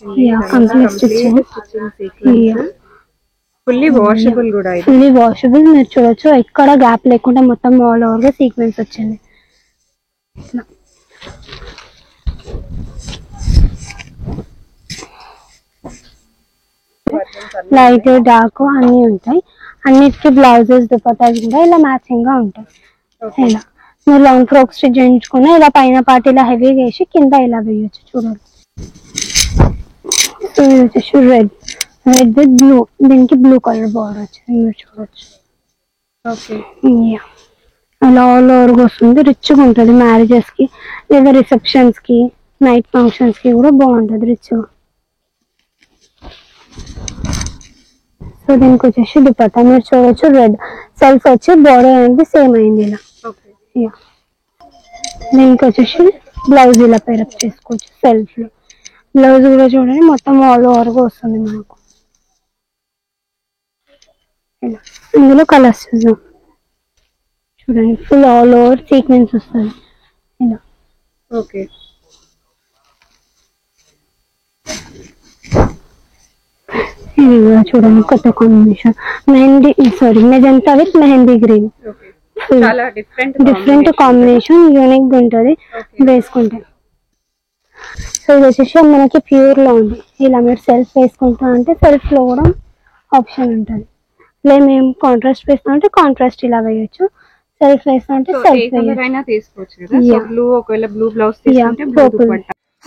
Yeah, complete stitching sequence. Yeah. Fully washable కూడా ఇది. Fully washable. మీరు చూడొచ్చు ఎక్కడ గ్యాప్ లేకుండా మొత్తం ఆల్ ఓవర్ గా సీక్వెన్స్ వచ్చింది. లైట్ డార్క్ అన్ని ఉంటాయి. అన్నిటికీ బ్లౌజెస్ దుపట్టాస్ కూడా ఇలా మ్యాచింగ్ గా ఉంటాయి. ఇలా మీరు లాంగ్ ఫ్రాక్ స్టిచ్ చేయించుకున్నా ఇలా పైన పార్ట్ ఇలా హెవీ వేసి కింద ఇలా వేయచ్చు. చూడండి సో ఇది వచ్చేసి రెడ్ విత్ బ్లూ, దీనికి బ్లూ కలర్ బార్డర్ వచ్చింది మీరు చూడొచ్చు. ఓకే అలా ఆల్ ఓవర్ వస్తుంది. రిచ్గా ఉంటుంది మ్యారేజెస్ కి లేదా రిసెప్షన్స్ కి నైట్ ఫంక్షన్స్ కి కూడా బాగుంటుంది రిచ్గా. సో దీనికి వచ్చేసి దుపట్టా మీరు చూడొచ్చు రెడ్ సెల్ఫ్ వచ్చి బార్డర్ అనేది సేమ్ అయింది ఇలా. దీనికి వచ్చేసి బ్లౌజ్ ఇలా పేరప్ చేసుకోవచ్చు సెల్ఫ్ లో. బ్లౌజ్ కూడా చూడండి మొత్తం ఆల్ ఓవర్ గా వస్తుంది మనకు. ఇలా ఇందులో కలర్స్ చూద్దాం. చూడండి ఫుల్ ఆల్ ఓవర్ సీక్వెన్స్ వస్తుంది ఇలా. ఓకే ఇది కూడా చూడండి కొత్త combination magenta with mehndi green. చాలా డిఫరెంట్ కాంబినేషన్ యూనిక్ గా ఉంటుంది వేసుకుంటే. సో ఇది వచ్చేసి మనకి ప్యూర్ లో ఉంది. ఇలా మీరు సెల్ఫ్ వేసుకుంటా అంటే సెల్ఫ్ లో కూడా ఆప్షన్ ఉంటుంది. లేదు మేము కాంట్రాస్ట్ వేస్తాం అంటే కాంట్రాస్ట్ ఇలా వేయొచ్చు. సెల్ఫ్ వేస్తాం అంటే సెల్ఫ్ వేయచ్చు.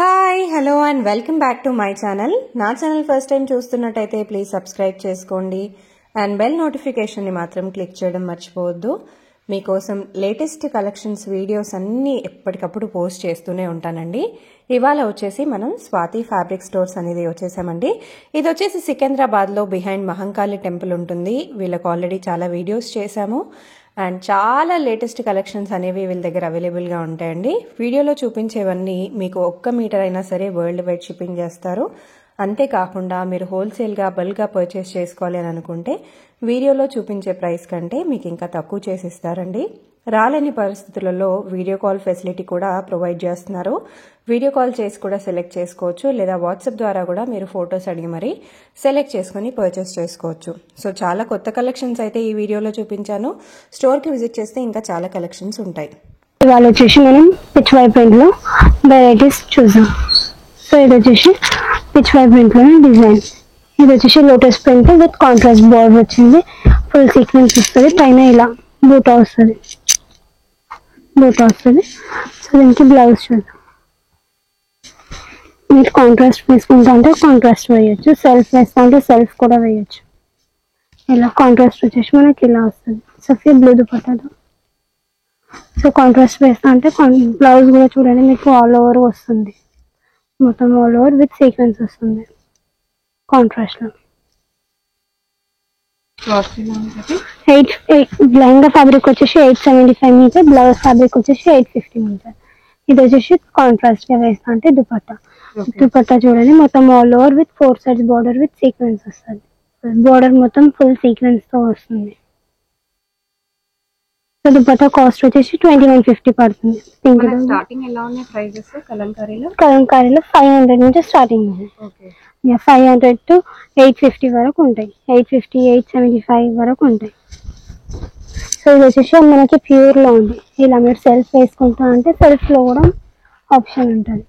Hi hello and welcome back to my channel. నా ఛానల్ ఫస్ట్ టైం చూస్తున్నట్టయితే ప్లీజ్ సబ్స్క్రైబ్ చేసుకోండి అండ్ బెల్ నోటిఫికేషన్ని మాత్రం క్లిక్ చేయడం మర్చిపోవద్దు. మీకోసం లేటెస్ట్ కలెక్షన్స్ వీడియోస్ అన్నీ ఎప్పటికప్పుడు పోస్ట్ చేస్తూనే ఉంటానండి. ఇవాళ వచ్చేసి మనం స్వాతి ఫ్యాబ్రిక్ స్టోర్స్ అనేది వచ్చేసామండి. ఇది వచ్చేసి సికింద్రాబాద్లో బిహైండ్ మహంకాళి టెంపుల్ ఉంటుంది. వీళ్ళకి ఆల్రెడీ చాలా వీడియోస్ చేశాము అండ్ చాలా లేటెస్ట్ కలెక్షన్స్ అనేవి వీళ్ళ దగ్గర అవైలబుల్గా ఉంటాయండి. వీడియోలో చూపించేవన్నీ మీకు 1 మీటర్ అయినా సరే వరల్డ్ వైడ్ షిప్పింగ్ చేస్తారు. అంతేకాకుండా మీరు హోల్సేల్గా బల్క్గా పర్చేస్ చేసుకోవాలి అని అనుకుంటే వీడియోలో చూపించే ప్రైస్ కంటే మీకు ఇంకా తక్కువ చేసి ఇస్తారండి. రాలేని పరిస్థితులలో వీడియో కాల్ ఫెసిలిటీ కూడా ప్రొవైడ్ చేస్తున్నారు. వీడియో కాల్ చేసి కూడా సెలెక్ట్ చేసుకోవచ్చు, లేదా వాట్సాప్ ద్వారా కూడా మీరు ఫొటోస్ అడిగి మరీ సెలెక్ట్ చేసుకుని పర్చేస్ చేసుకోవచ్చు. సో చాలా కొత్త కలెక్షన్స్ అయితే ఈ వీడియోలో చూపించాను. స్టోర్కి విజిట్ చేస్తే ఇంకా చాలా కలెక్షన్స్ ఉంటాయి. ఇవాళ వచ్చేసి మనం పిచ్ వై ప్రింట్ లో వెరైటీస్ చూసాం. సో ఇది వచ్చేసి పిచ్ వై ప్రింట్ లోనే డిజైన్. ఇది వచ్చేసి lotus print with contrast border వచ్చింది. ఫుల్ సీక్వెన్స్ వస్తుంది. పైన ఇలా బూటా వస్తుంది. సో దీనికి బ్లౌజ్ చూద్దాం. మీరు కాంట్రాస్ట్ వేసుకుంటా అంటే కాంట్రాస్ట్ వేయచ్చు, సెల్ఫ్ వేస్తా అంటే సెల్ఫ్ కూడా వేయచ్చు. ఇలా కాంట్రాస్ట్ వచ్చేసి మనకి ఇలా వస్తుంది సఫీ బ్లూ దుపట్టాలో. సో కాంట్రాస్ట్ వేస్తా అంటే బ్లౌజ్ కూడా చూడండి మీకు ఆల్ ఓవర్ వస్తుంది. మొత్తం ఆల్ ఓవర్ విత్ సీక్వెన్స్ వస్తుంది కాంట్రాస్ట్ లో. లెహంగా ఫ్యాబ్రిక్ వచ్చేసి 875 మీటర్, బ్లౌజ్ ఫ్యాబ్రిక్ వచ్చేసి 850 మీటర్. ఇది వచ్చేసి కాంట్రాస్ట్ గా వేస్తా అంటే దుపట్టా చూడండి మొత్తం all over with 4 sides border with sequence వస్తుంది. బార్డర్ మొత్తం ఫుల్ సీక్వెన్స్ తో వస్తుంది. సో దుపట్టా కాస్ట్ వచ్చేసి 2150 పడుతుంది. స్టార్టింగ్ ఎలా ఉన్నాయి ప్రైజెస్ కలంకారీలో? 500 నుంచి స్టార్టింగ్ ఉంది. 500 to 850 వరకు ఉంటాయి. 850, 875 వరకు ఉంటాయి. సో ఇది వచ్చేసి మనకి ప్యూర్ లో ఉంది. ఇలా మీరు సెల్ఫ్ వేసుకుంటా అంటే సెల్ఫ్ లో కూడా ఆప్షన్ ఉంటుంది.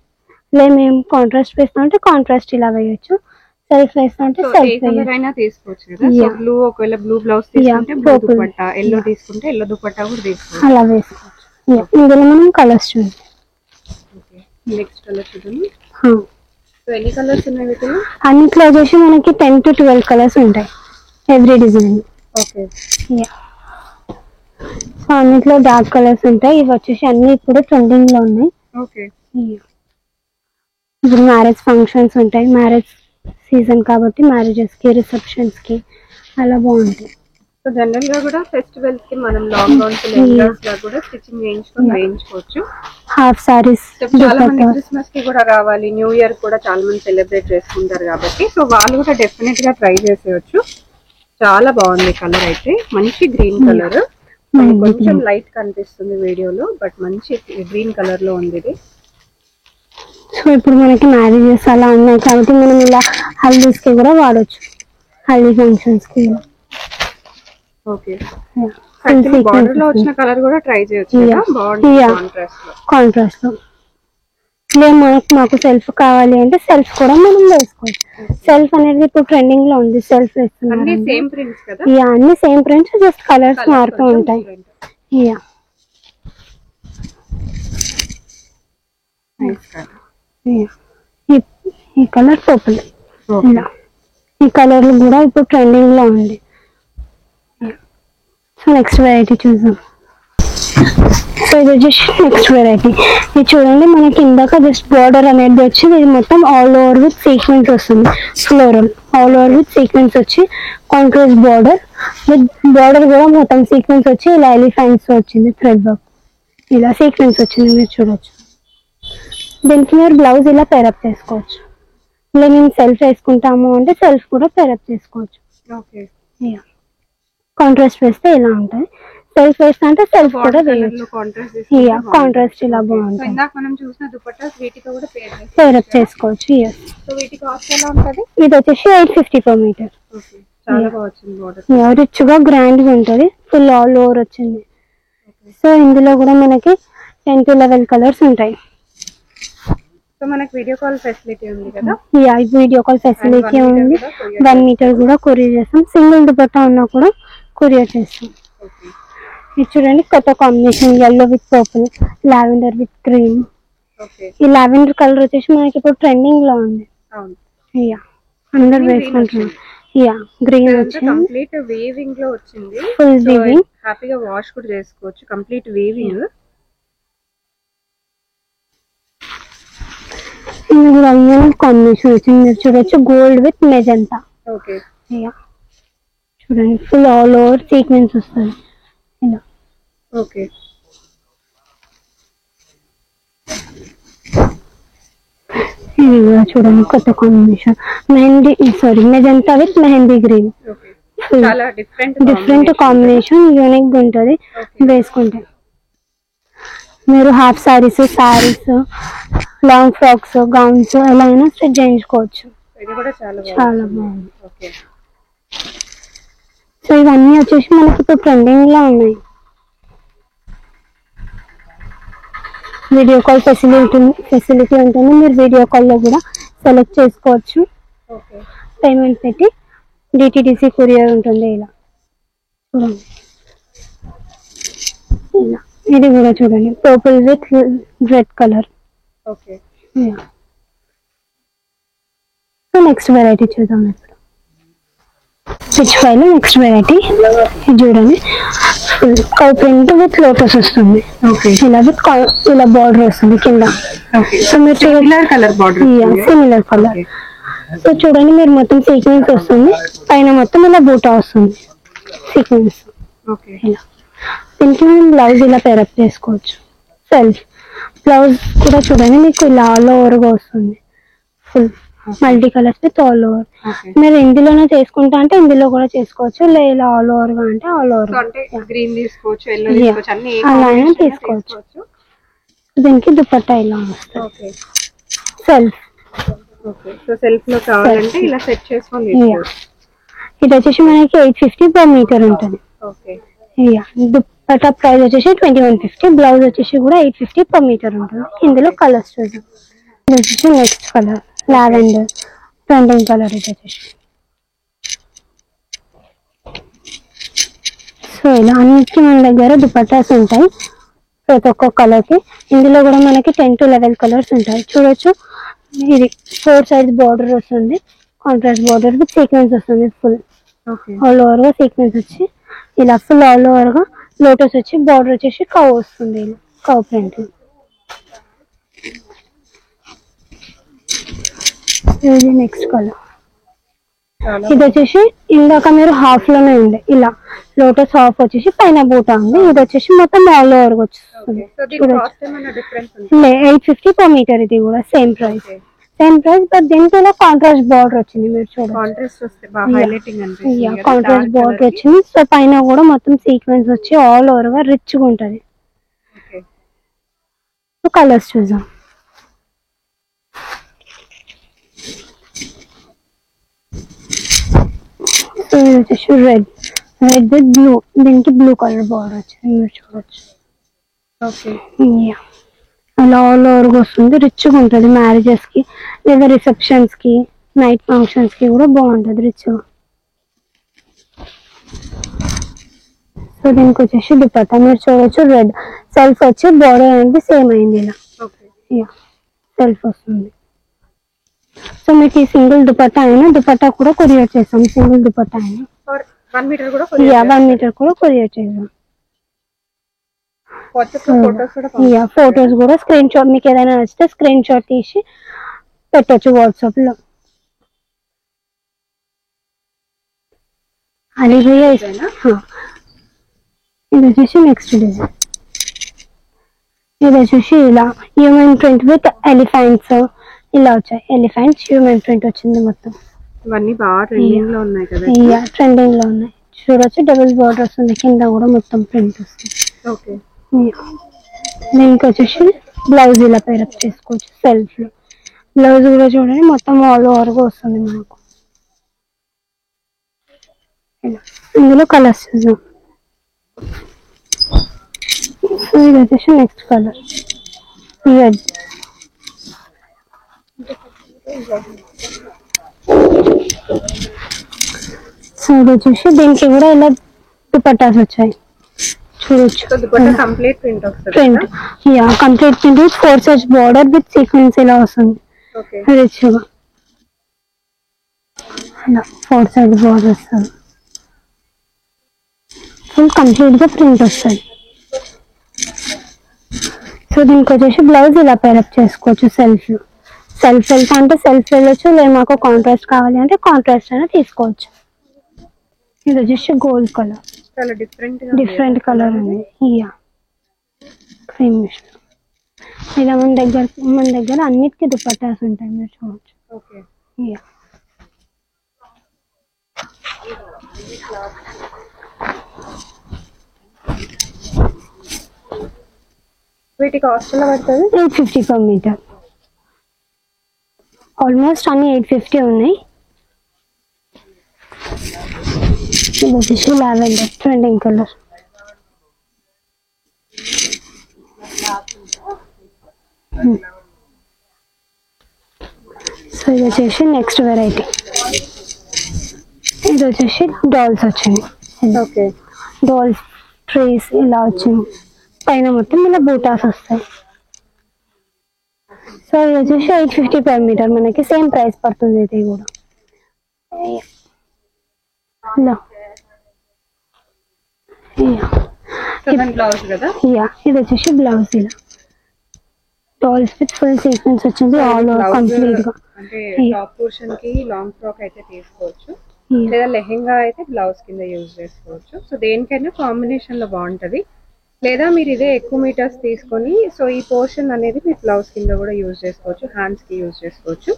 లేదు మేము కాంట్రాస్ట్ వేస్తాం అంటే కాంట్రాస్ట్ ఇలా వేయచ్చు, సెల్ఫ్ వేస్తా అంటే సెల్ఫ్ తీసుకోవచ్చు కదా. సో బ్లూ ఒకవేళ బ్లూ బ్లౌజ్ తీసుకుంటే బ్లూ దుపట్టా, ఎల్లో తీసుకుంటే ఎల్లో దుపట్టా కూడా తీసుకోవచ్చు. అలా వేసుకోవచ్చు. ఇందులో మనం కలర్స్ చూద్దాం. నెక్స్ట్ కలర్ చూడండి. ఎన్ని కలర్స్ ఉన్నాయి వీటిలో? అన్నిట్లో వచ్చేసి మనకి 10 to 12 కలర్స్ ఉంటాయి ఎవ్రీ డిజైన్. ఓకే సో అన్నిట్లో డార్క్ కలర్స్ ఉంటాయి. ఇవి వచ్చేసి అన్ని ఇప్పుడు ట్రెండింగ్ లో ఉన్నాయి. ఓకే ఇప్పుడు మ్యారేజ్ ఫంక్షన్స్ ఉంటాయి, మ్యారేజ్ సీజన్ కాబట్టి మ్యారేజెస్ కి రిసెప్షన్స్ కి అలా బాగుంటాయి. సో జనరల్ గా కూడా ఫెస్టివల్స్ కి మనం లాంగ్ గౌన్స్ లెహంగాస్ లా కూడా స్టిచింగ్ వేయించుకోవచ్చు. హాఫ్ సారీస్ చాలా మంది క్రిస్మస్ కి కూడా కావాలి, న్యూ ఇయర్ కూడా చాలా మంది సెలబ్రేట్ చేసుకుంటారు కాబట్టి సో వాళ్ళు కూడా డెఫినెట్ గా ట్రై చేసేయచ్చు. చాలా బాగుంది కలర్ అయితే, మంచి గ్రీన్ కలర్. కొంచెం లైట్ కనిపిస్తుంది వీడియోలో బట్ మంచి గ్రీన్ కలర్ లో ఉంది ఇది. సో ఇప్పుడు మనకి మ్యారేజెస్ అలా ఉన్నాయి కాబట్టి మనం ఇలా హల్దీస్ కి కూడా వాడచ్చు, హల్దీ ఫంక్షన్స్ కి. ఓకే, బార్డర్ లో వచ్చిన కలర్ కూడా ట్రై చేయొచ్చు కదా, బాగుంటుంది కాంట్రాస్ట్ లో. లేదు మాకు సెల్ఫ్ కావాలి అంటే సెల్ఫ్ కూడా మనం వేసుకోవచ్చు. సెల్ఫ్ అనేది ఇప్పుడు ట్రెండింగ్ లో ఉంది, సెల్ఫ్ వేస్తున్నారు. అన్ని సేమ్ ప్రింట్స్ కదా? యా, అన్ని సేమ్ ప్రింట్స్, జస్ట్ కలర్స్ మారుతూ ఉంటాయి. యా, ఈ కలర్ పర్పుల్, ఇలా ఈ కలర్ కూడా ఇప్పుడు ట్రెండింగ్ లో ఉంది. సో నెక్స్ట్ వెరైటీ చూద్దాం. సో ఇది వచ్చేసి నెక్స్ట్ వెరైటీ. ఇది చూడండి, మనకి ఇందాక జస్ట్ బార్డర్ అనేది వచ్చి ఇది మొత్తం ఆల్ ఓవర్ విత్ సీక్వెన్స్ వస్తుంది. Floral all over with sequence వచ్చి కాంట్రాస్ట్ బార్డర్ విత్ బార్డర్ కూడా మొత్తం సీక్వెన్స్ వచ్చి ఇలా ఎలిఫెంట్స్ వచ్చింది, థ్రెడ్ వర్క్ ఇలా సీక్వెన్స్ వచ్చింది, మీరు చూడొచ్చు. దీనికి మీరు బ్లౌజ్ ఇలా పేరప్ చేసుకోవచ్చు. ఇలా మేము సెల్ఫ్ వేసుకుంటాము అంటే సెల్ఫ్ కూడా పేరప్ చేసుకోవచ్చు. కాంట్రాస్ట్ వేస్తే ఇలా ఉంటుంది, సెల్ఫ్ వేస్తా అంటే సెల్ఫ్ కూడా వేయచ్చు. కాంట్రాస్ట్ ఇలా బాగుంటుంది, పేరప్ చేసుకోవచ్చు. ఇది వచ్చేసి 850 per meter. రిచ్ గా గ్రాండ్ గా ఉంటుంది, ఫుల్ ఆల్ ఓవర్ వచ్చింది. సో ఇందులో కూడా మనకి 10 to 11 కలర్స్ ఉంటాయి. సో మనకి వీడియో కాల్ ఫెసిలిటీ ఉంది కదా? యా, వీడియో కాల్ ఫెసిలిటీ ఉంది. 1 meter కూడా కొరియర్ చేస్తాం, సింగిల్ దుపట్టా ఉన్నా కూడా కొరియర్ చేస్తాం. ఇది చూడండి, కొత్త combination, yellow with purple, lavender with green. ఈ లావెండర్ కలర్ వచ్చేసి మనకి ఇప్పుడు ట్రెండింగ్ లో ఉంది. యా, అందరు వేసుకుంటున్నారు. యా, గ్రీన్ వచ్చింది, కంప్లీట్ వీవింగ్ లో వచ్చింది, ఫుల్ వీవింగ్. హ్యాపీగా వాష్ కూడా చేసుకోవచ్చు, కంప్లీట్ వీవింగ్. ఇది కూడా కాంబినేషన్ వచ్చింది, మీరు చూడొచ్చు, gold with magenta. Okay, yeah చూడండి, ఫుల్ ఆల్ ఓవర్ సీక్వెన్స్ వస్తుంది ఇలా. ఓకే, ఇది కూడా చూడండి, కొత్త combination, magenta with mehndi green. చాలా డిఫరెంట్ కాంబినేషన్, యూనిక్ గా ఉంటుంది వేసుకుంటే. మీరు half saris, long frocks, gowns ఎలా అయినా స్టిచ్ చేయించుకోవచ్చు. చాలా బాగుంది. సో ఇవన్నీ వచ్చేసి మనకి ఇప్పుడు ట్రెండింగ్ లో ఉన్నాయి. వీడియో కాల్ ఫెసిలిటీ ఉంటుంది, మీరు వీడియో కాల్లో కూడా సెలెక్ట్ చేసుకోవచ్చు. పేమెంట్ పెట్టి DTDC కొరియర్ ఉంటుంది. ఇలా చూడండి, ఇలా ఇది కూడా చూడండి, purple with red colour. So next variety చూద్దాం. ఇప్పుడు స్టిచ్ ఫైల్ నెక్స్ట్ వెరైటీ. ఇది చూడండి, కౌ ప్రింట్ విత్ లోటస్ వస్తుంది. ఇలా విత్ ఇలా బార్డర్ వస్తుంది కింద. సో మీరు similar colour border. Similar colour. So చూడండి, మీరు మొత్తం సీక్వెన్స్ వస్తుంది, పైన మొత్తం ఇలా బూటా వస్తుంది సీక్వెన్స్. ఇలా దీనికి మనం బ్లౌజ్ ఇలా పేరప్ చేసుకోవచ్చు. సెల్ఫ్ బ్లౌజ్ కూడా చూడండి, మీకు ఇలా ఆల్ ఓవర్ గా వస్తుంది, full multi colours with all over. మీరు ఇందులోనే చేసుకుంటా అంటే ఇందులో కూడా చేసుకోవచ్చు, లేదా ఆల్ ఓవర్ గా అంటే ఆల్ ఓవర్ అలా అయినా తీసుకోవచ్చు. దీనికి దుపట్టా ఇలా వస్తుంది, సెల్ఫ్. ఇది వచ్చేసి మనకి 850 per meter ఉంటుంది. దుపట్టా ప్రైస్ వచ్చేసి 2150, బ్లౌజ్ వచ్చేసి కూడా 850 per meter ఉంటుంది. ఇందులో కలర్స్ చూద్దాం. ఇది వచ్చేసి next colour lavender, trending colour. ఇది వచ్చేసి సో ఇలా అన్నిటికీ మన దగ్గర దుపట్టాస్ ఉంటాయి ప్రతి ఒక్క కలర్ కి. ఇందులో కూడా మనకి 10 to 11 కలర్స్ ఉంటాయి, చూడొచ్చు. ఇది 4 sides బార్డర్ వస్తుంది, కాంట్రాస్ట్ బార్డర్ విత్ సీక్వెన్స్ వస్తుంది, ఫుల్ ఆల్ ఓవర్ గా సీక్వెన్స్ వచ్చి ఇలా ఫుల్ ఆల్ ఓవర్ గా లోటస్ వచ్చి బార్డర్ వచ్చేసి కవ్ వస్తుంది, ఇలా కవ్ ప్రింట్. ఇది నెక్స్ట్ కలర్. ఇది వచ్చేసి ఇందాక మీరు హాఫ్ లోనే ఉంది, ఇలా లోటస్ హాఫ్ వచ్చేసి పైన బూటా ఉంది. ఇది వచ్చేసి మొత్తం ఆల్ ఓవర్ వచ్చేస్తుంది. 850 per meter. ఇది కూడా సేమ్ ప్రైస్ బట్ దీనికి ఇలా కాంట్రాస్ట్ బార్డర్ వచ్చింది, మీరు చూడండి, కాంట్రాస్ట్ బార్డర్ వచ్చింది. సో పైన కూడా మొత్తం సీక్వెన్స్ వచ్చి ఆల్ ఓవర్ గా రిచ్ గా ఉంటది. కలర్స్ చూద్దాం. సో ఇది వచ్చేసి రెడ్ విత్ బ్లూ, దీనికి బ్లూ కలర్ బార్డర్ వచ్చింది మీరు చూడొచ్చు. ఓకే. అలా ఆల్ ఓవర్గా వస్తుంది, రిచ్గా ఉంటుంది మ్యారేజెస్ కి లేదా రిసెప్షన్స్ కి నైట్ ఫంక్షన్స్ కి కూడా బాగుంటుంది రిచ్గా. సో దీనికి వచ్చేసి దుపట్టా మీరు చూడొచ్చు రెడ్ సెల్ఫ్ వచ్చి బార్డర్ అనేది సేమ్ అయింది ఇలా. సెల్ఫ్ వస్తుంది. సో మీకు ఈ సింగిల్ దుపట్టా అయినా దుపట్టా కూడా కొరియర్ చేస్తాం, సింగిల్ దుపట్టా అయినా 1 మీటర్ కూడా 1 మీటర్ కూడా కొరియర్ చేద్దాం. ఫొటోస్ కూడా స్క్రీన్ షాట్ మీకు ఏదైనా నచ్చితే స్క్రీన్ షాట్ తీసి పెట్టొచ్చు వాట్సాప్ లో. అది ఇది వచ్చేసి నెక్స్ట్ డిజైన్. ఇది వచ్చేసి ఇలా హ్యూమన్ ప్రింట్ విత్ ఎలిఫెంట్స్ ఇలా వచ్చాయి. ఎలిఫెంట్స్ హ్యూమన్ ప్రింట్ వచ్చింది మొత్తం. ఇవన్నీ బాగా ట్రెండింగ్ లో ఉన్నాయి కదా. ట్రెండింగ్ లో ఉన్నాయి చూడొచ్చు. డబుల్ బార్డర్ వస్తుంది, కింద కూడా మొత్తం ప్రింట్ వస్తుంది. ఓకే. దీనికి వచ్చేసి బ్లౌజ్ ఇలా పేరప్ చేసుకోవచ్చు సెల్ఫ్ లో. బ్లౌజ్ కూడా చూడండి మొత్తం ఆల్ ఓవర్ గా వస్తుంది మనకు. ఇందులో కలర్స్ చూద్దాం. సో ఇది వచ్చేసి నెక్స్ట్ కలర్ రెడ్. సో ఇది వచ్చేసి దీనికి కూడా ఇలా దుపట్టాస్ వచ్చాయి చూడొచ్చు. కంప్లీట్ ప్రింట్ వస్తుంది. Print complete print with 4 size border with sequence ఇలా వస్తుంది రిచ్గా. ఇలా 4 సైజ్ బార్డర్ వస్తుంది, ఫుల్ కంప్లీట్ గా ప్రింట్ వస్తుంది. సో దీనికి వచ్చేసి బ్లౌజ్ ఇలా పేరప్ చేసుకోవచ్చు సెల్ఫ్ లో. సెల్ఫ్ వెళ్తా అంటే సెల్ఫ్ వెళ్ళొచ్చు, లేదు మాకు కాంట్రాస్ట్ కావాలి అంటే కాంట్రాస్ట్ అయినా తీసుకోవచ్చు. ఇది వచ్చేసి గోల్డ్ కలర్, చాలా డిఫరెంట్ కలర్ ఉంది. క్రీమిష్ ఇలా మన దగ్గర అన్నిటికీ దుపట్టాస్ ఉంటాయి మీరు చూడవచ్చు. వీటి కాస్ట్ ఎలా పడుతుంది? 850 per మీటర్. ఆల్మోస్ట్ అన్ని 850 ఉన్నాయి. ఇది వచ్చేసి లావెండర్ ట్రెండింగ్ కలర్. సో ఇది వచ్చేసి నెక్స్ట్ వెరైటీ. ఇది వచ్చేసి డాల్స్ వచ్చింది. ఓకే. డాల్స్ ట్రీస్ ఇలా వచ్చింది, పైన మొత్తం ఇలా బూటాస్ వస్తాయి. సో ఇది వచ్చేసి 850 per మీటర్, మనకి సేమ్ ప్రైస్ పడుతుంది. ఇది కూడా ఇది వచ్చేసి బ్లౌజ్ ఇలా డాల్స్ విత్ ఫుల్ సీక్వెన్స్ వచ్చింది ఆల్ ఓవర్ కంప్లీట్ గా. అంటే టాప్ పోర్షన్ కి లాంగ్ ఫ్రాక్ అయితే తీసుకోవచ్చు, లేదా లెహెంగా అయితే బ్లౌజ్ కింద యూజ్ చేసుకోవచ్చు. సో దేనికైనా కాంబినేషన్ లో బాగుంటది. లేదా మీరు ఇదే ఎక్కువ మీటర్స్ తీసుకొని సో ఈ పోర్షన్ అనేది మీరు బ్లౌజ్ కింద కూడా యూజ్ చేసుకోవచ్చు, హ్యాండ్స్ కి యూజ్ చేసుకోవచ్చు.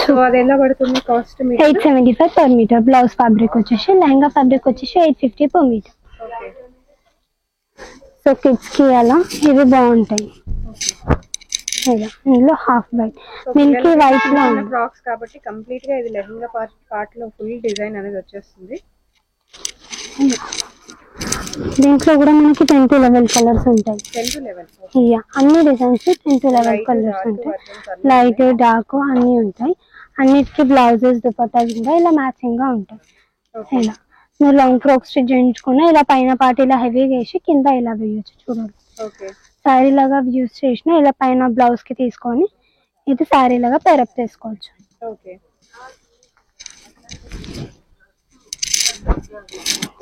సో అది ఎలా పడుతుంది cost? 875 per metre. Blouse fabric వచ్చేసి లెహంగా ఫ్యాబ్రిక్ వచ్చేసి 850 per మీటర్. సో కిడ్స్ కి అలా ఇవి బాగుంటాయి. ఇందులో హాఫ్ వైట్ మిల్కీ వైట్ లో ఫ్రాక్స్ కాబట్టి కంప్లీట్ గా ఇది లెహంగా పార్ట్ లో ఫుల్ డిజైన్ అనేది వచ్చేస్తుంది. దీంట్లో కూడా మనకి 10 to 11 కలర్స్ ఉంటాయి. 10 to 11 అన్ని డిజైన్స్ 10 to 11 కలర్స్ ఉంటాయి. లైట్ డార్క్ అన్ని ఉంటాయి. అన్నిటికీ బ్లౌజెస్ దుపట్టాస్ కూడా ఇలా మ్యాచింగ్ గా ఉంటాయి. ఇలా మీరు లాంగ్ ఫ్రాక్ స్టిచ్ చేయించుకున్నా ఇలా పైన పార్ట్ ఇలా హెవీ వేసి కింద ఇలా వేయచ్చు చూడండి. శారీ లాగా యూజ్ చేసిన ఇలా పైన బ్లౌజ్ కి తీసుకొని ఇది శారీ లాగా పేరప్ చేసుకోవచ్చు.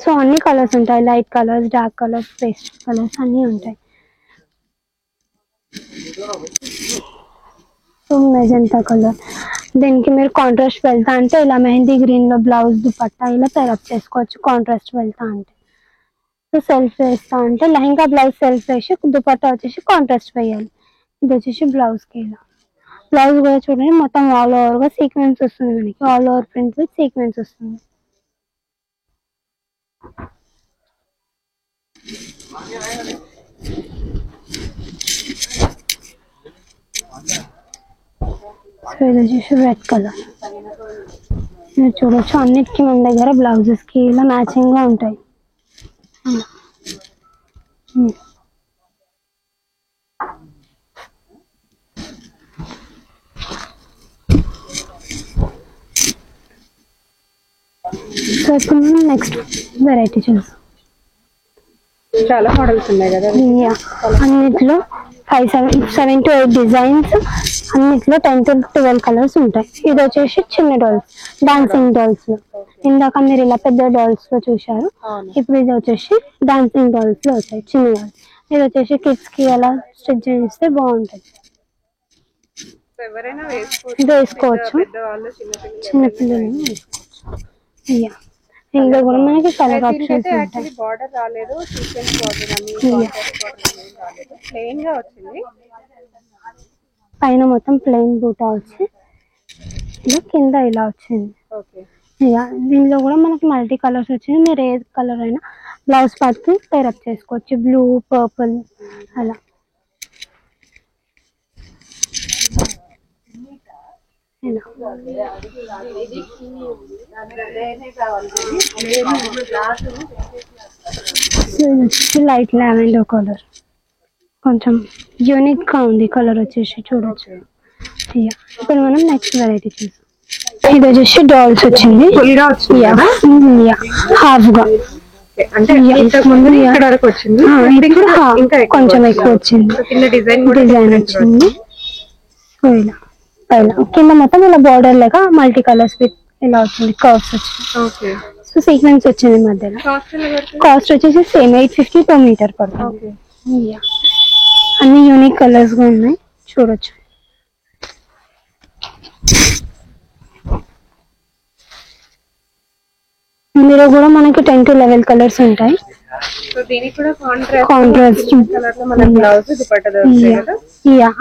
సో అన్ని కలర్స్ ఉంటాయి, light colours, dark colours, pastel colours అన్ని ఉంటాయి. సో మెజంతా కలర్, దీనికి మీరు కాంట్రాస్ట్ వెళ్తా అంటే ఇలా మెహందీ గ్రీన్ లో బ్లౌజ్ దుపట్టా ఇలా పేరప్ చేసుకోవచ్చు కాంట్రాస్ట్ వెళ్తా అంటే. సో సెల్ఫ్ వేస్తా అంటే లెహంగా బ్లౌజ్ సెల్ఫ్ వేసి దుపట్టా వచ్చేసి కాంట్రాస్ట్ వేయాలి. ఇది వచ్చేసి బ్లౌజ్ కి ఇలా బ్లౌజ్ కూడా చూడండి మొత్తం ఆల్ ఓవర్ గా సీక్వెన్స్ వస్తుంది, మనకి all over print with sequence వస్తుంది. సో ఇది వచ్చేసి రెడ్ కలర్. మీరు చూడొచ్చు అన్నిటికీ మన దగ్గర బ్లౌజెస్ కి ఇలా మ్యాచింగ్ గా ఉంటాయి. సో ఇప్పుడు మనం నెక్స్ట్ వెరైటీ చూస్తాం. చాలా మోడల్స్ ఉన్నాయి కదా. అన్నిట్లో 7 to 8 డిజైన్స్, అన్నిట్లో 10 to 12 కలర్స్ ఉంటాయి. ఇది వచ్చేసి చిన్న డాల్స్, డాన్సింగ్ డాల్స్ లో. ఇందాక మీరు ఇలా పెద్ద డాల్స్ లో చూసారు, ఇప్పుడు ఇది వచ్చేసి డాన్సింగ్ డాల్స్ లో వచ్చాయి చిన్న డాల్స్. ఇది వచ్చేసి కిడ్స్ కి అలా స్టిచ్ చేస్తే బాగుంటది. ఇది వేసుకోవచ్చు, చిన్నపిల్లలు వేసుకోవచ్చు. ఇందులో కూడా మనకి కలర్ ఆప్షన్స్ ఉంటాయి. బార్డర్ రాలేదు, సీక్వెన్స్ బార్డర్ అని కాంట్రాస్ట్ బార్డర్ అని రాలేదు, ప్లెయిన్ గా వచ్చింది. పైన మొత్తం ప్లెయిన్ బూటా వచ్చి ఇలా కింద ఇలా వచ్చింది. ఓకే, దీనిలో కూడా మనకి మల్టీ కలర్స్ వచ్చింది. మీరు ఏ కలర్ అయినా బ్లౌజ్ పార్ట్ కి పేరప్ చేసుకోవచ్చు, బ్లూ, పర్పుల్ అలా. లైట్ లావెండర్ కలర్, కొంచెం యూనిక్ గా ఉంది కలర్ వచ్చేసి, చూడొచ్చు. ఇప్పుడు మనం నెక్స్ట్ వెరైటీ చూసాం. ఇది వచ్చేసి డాల్స్ వచ్చింది, హాఫ్ గా, అంటే ఇక్కడ వరకు వచ్చింది, కొంచెం ఎక్కువ వచ్చింది, డిజైన్ వచ్చింది. ఇలా పైన కింద మొత్తం ఇలా బార్డర్ లాగా మల్టీ కలర్స్ విత్ ఇలా వచ్చింది, కర్వ్స్ వచ్చింది. సో సీక్వెన్స్ వచ్చింది మధ్యలో. కాస్ట్ వచ్చేసి సేమ్ 850 per మీటర్ పడుతుంది. అన్ని యూనిక్ కలర్స్ గా ఉన్నాయి, చూడొచ్చు. ఇందులో కూడా మనకి 10 to 11 కలర్స్ ఉంటాయి. కాంట్రాస్ట్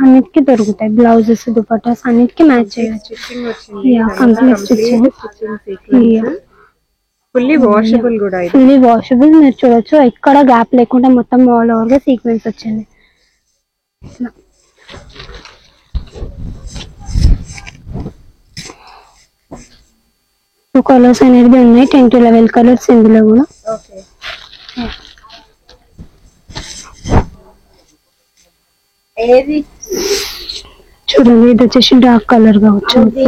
అన్నిటికీ దొరుకుతాయి, బ్లౌజెస్, దుపట్టాస్ అన్నిటికీ మ్యాచ్ చేయొచ్చు. కంప్లీట్ స్టిచ్చింగ్, ఫుల్లీ వాషబుల్ కూడా, ఫుల్లీ వాషబుల్. మీరు చూడొచ్చు ఎక్కడ గ్యాప్ లేకుండా మొత్తం ఆల్ ఓవర్ గా సీక్వెన్స్ వచ్చింది. కలర్స్ అనేది ఉన్నాయి, 10 to 11 కలర్స్ ఇందులో కూడా. చూడండి, ఇది వచ్చేసి డార్క్ కలర్ గా వచ్చింది.